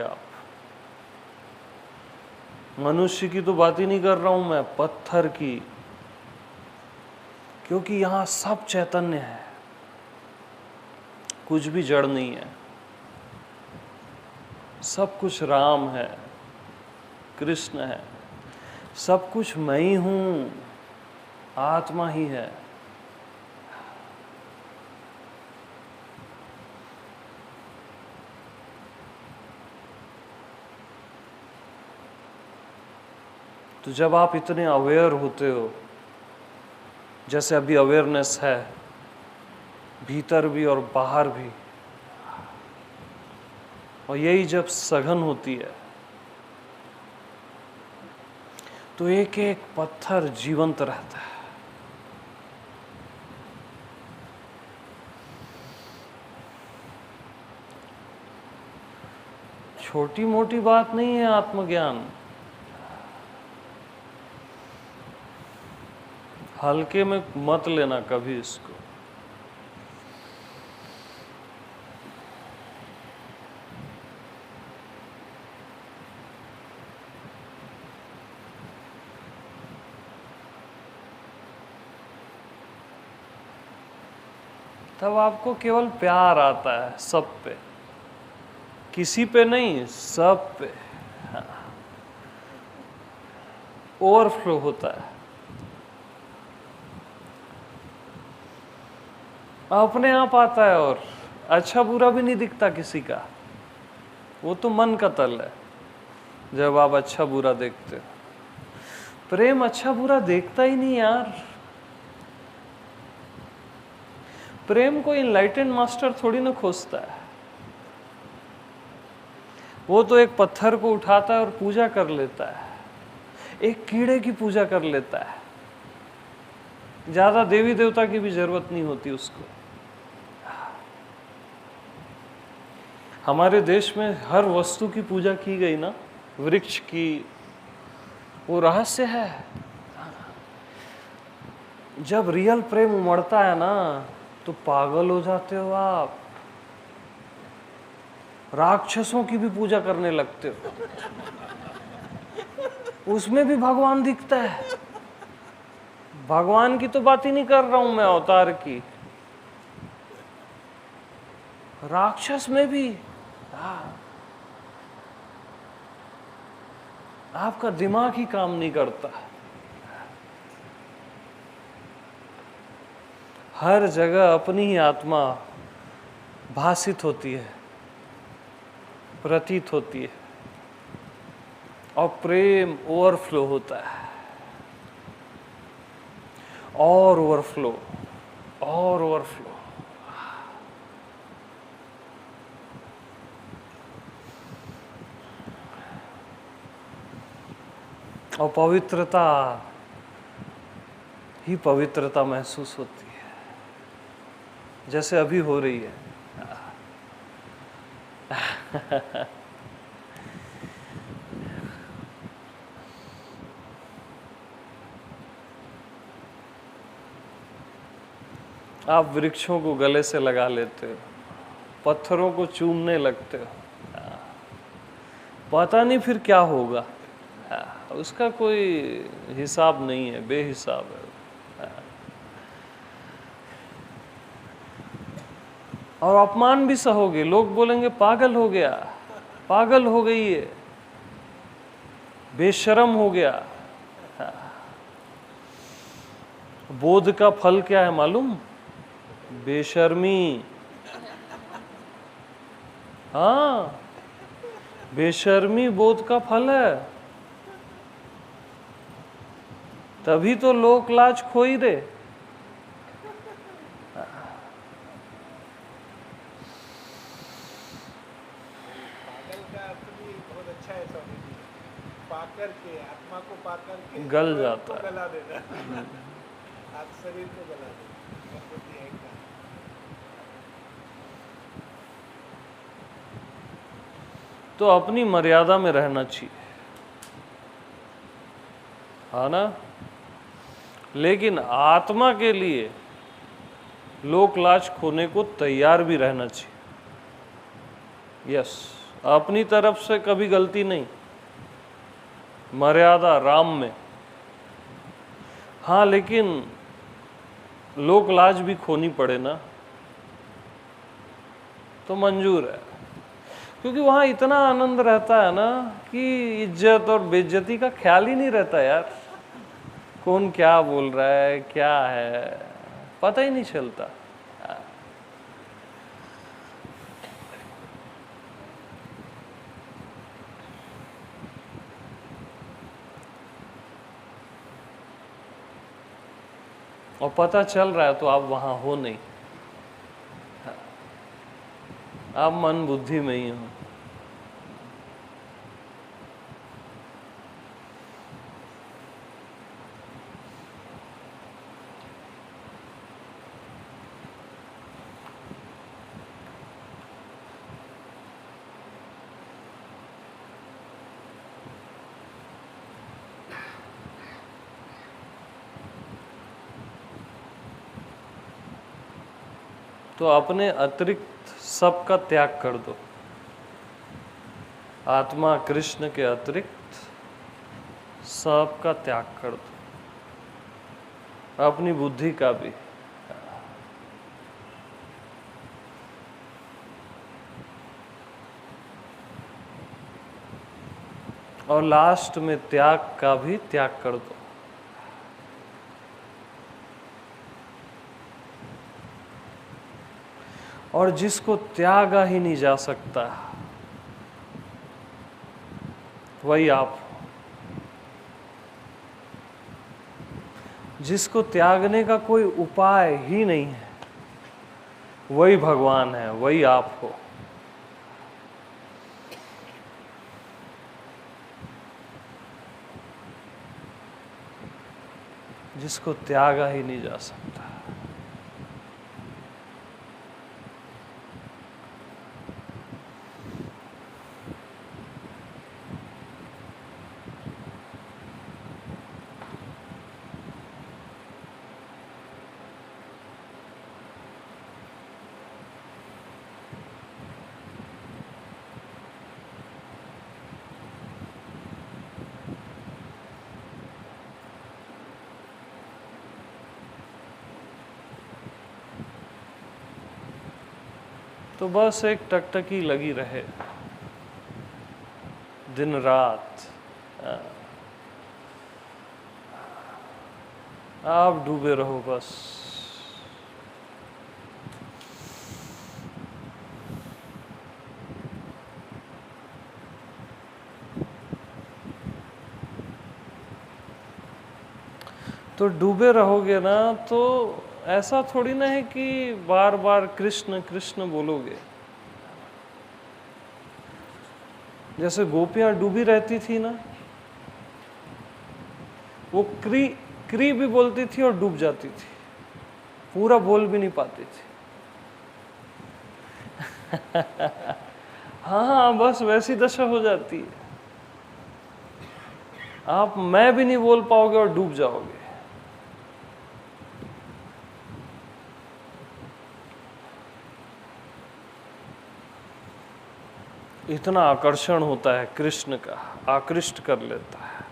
आप मनुष्य की तो बात ही नहीं कर रहा हूं मैं, पत्थर की, क्योंकि यहां सब चैतन्य है, कुछ भी जड़ नहीं है, सब कुछ राम है, कृष्ण है, सब कुछ मैं ही हूं, आत्मा ही है। तो जब आप इतने अवेयर होते हो, जैसे अभी अवेयरनेस है भीतर भी और बाहर भी, और यही जब सघन होती है तो एक एक पत्थर जीवंत रहता है। छोटी मोटी बात नहीं है आत्मज्ञान, हल्के में मत लेना कभी इसको। तब आपको केवल प्यार आता है सब पे, किसी पे नहीं, सब पे ओवरफ्लो होता है। अपने आप आता है और अच्छा बुरा भी नहीं दिखता किसी का, वो तो मन का तल है। जब आप अच्छा बुरा देखते हो, प्रेम अच्छा बुरा देखता ही नहीं यार। प्रेम को इनलाइटेंड मास्टर थोड़ी ना खोजता है, वो तो एक पत्थर को उठाता है और पूजा कर लेता है, एक कीड़े की पूजा कर लेता है, ज्यादा देवी देवता की भी जरूरत नहीं होती उसको। हमारे देश में हर वस्तु की पूजा की गई ना, वृक्ष की, वो रहस्य है। जब रियल प्रेम उमड़ता है ना तो पागल हो जाते हो आप, राक्षसों की भी पूजा करने लगते हो, उसमें भी भगवान दिखता है। भगवान की तो बात ही नहीं कर रहा हूं मैं, अवतार की, राक्षस में भी। आपका दिमाग ही काम नहीं करता। हर जगह अपनी ही आत्मा भासित होती है, प्रतीत होती है, और प्रेम ओवरफ्लो होता है, और ओवरफ्लो, और ओवरफ्लो। और पवित्रता ही पवित्रता महसूस होती है, जैसे अभी हो रही है। आप वृक्षों को गले से लगा लेते हो, पत्थरों को चूमने लगते हो, पता नहीं फिर क्या होगा, उसका कोई हिसाब नहीं है, बेहिसाब है। और अपमान भी सहोगे, लोग बोलेंगे पागल हो गया, पागल हो गई है, बेशर्म हो गया। बोध का फल क्या है मालूम? बेशर्मी। हाँ, बेशर्मी बोध का फल है। तभी तो लोक लाज खोई रे। पाकर के आत्मा को पाकर के गल जाता है, गला देना, आप शरीर को गला देना। तो अपनी मर्यादा में रहना चाहिए, है ना? लेकिन आत्मा के लिए लोक लाज खोने को तैयार भी रहना चाहिए। यस, अपनी तरफ से कभी गलती नहीं, मर्यादा राम में। हाँ, लेकिन लोक लाज भी खोनी पड़े ना तो मंजूर है, क्योंकि वहां इतना आनंद रहता है ना कि इज्जत और बेइज्जती का ख्याल ही नहीं रहता यार। कौन क्या बोल रहा है, क्या है, पता ही नहीं चलता। और पता चल रहा है तो आप वहां हो नहीं, आप मन बुद्धि में ही हो। तो अपने अतिरिक्त सबका त्याग कर दो। आत्मा कृष्ण के अतिरिक्त सबका त्याग कर दो, अपनी बुद्धि का भी। और लास्ट में त्याग का भी त्याग कर दो। और जिसको त्यागा ही नहीं जा सकता वही आप हो। जिसको त्यागने का कोई उपाय ही नहीं है वही भगवान है, वही आप हो। जिसको त्यागा ही नहीं जा सकता। तो बस एक टकटकी लगी रहे दिन रात। आप डूबे रहो बस। तो डूबे रहोगे ना तो ऐसा थोड़ी ना है कि बार बार कृष्ण कृष्ण बोलोगे। जैसे गोपियां डूबी रहती थी ना, वो क्री क्री भी बोलती थी और डूब जाती थी, पूरा बोल भी नहीं पाती थी। हाँ, बस वैसी दशा हो जाती है। आप मैं भी नहीं बोल पाओगे और डूब जाओगे। इतना आकर्षण होता है कृष्ण का, आकृष्ट कर लेता है।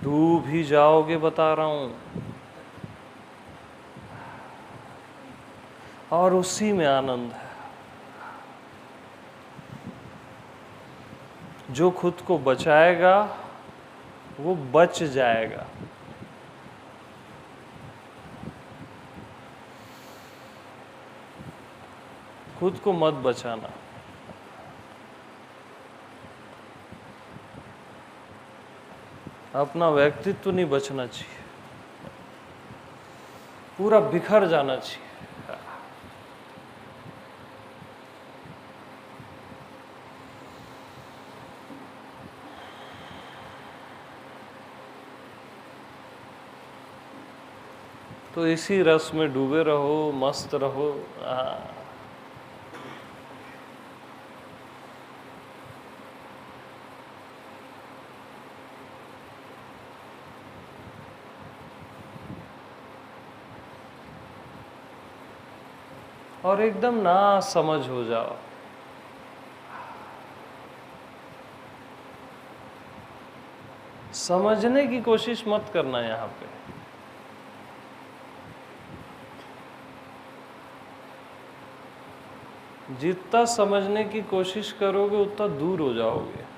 डूब ही जाओगे, बता रहा हूं। और उसी में आनंद है। जो खुद को बचाएगा वो बच जाएगा। खुद को मत बचाना। अपना व्यक्तित्व नहीं बचना चाहिए, पूरा बिखर जाना चाहिए। तो इसी रस में डूबे रहो, मस्त रहो। और एकदम ना समझ हो जाओ। समझने की कोशिश मत करना यहाँ पे। जितना समझने की कोशिश करोगे उतना दूर हो जाओगे।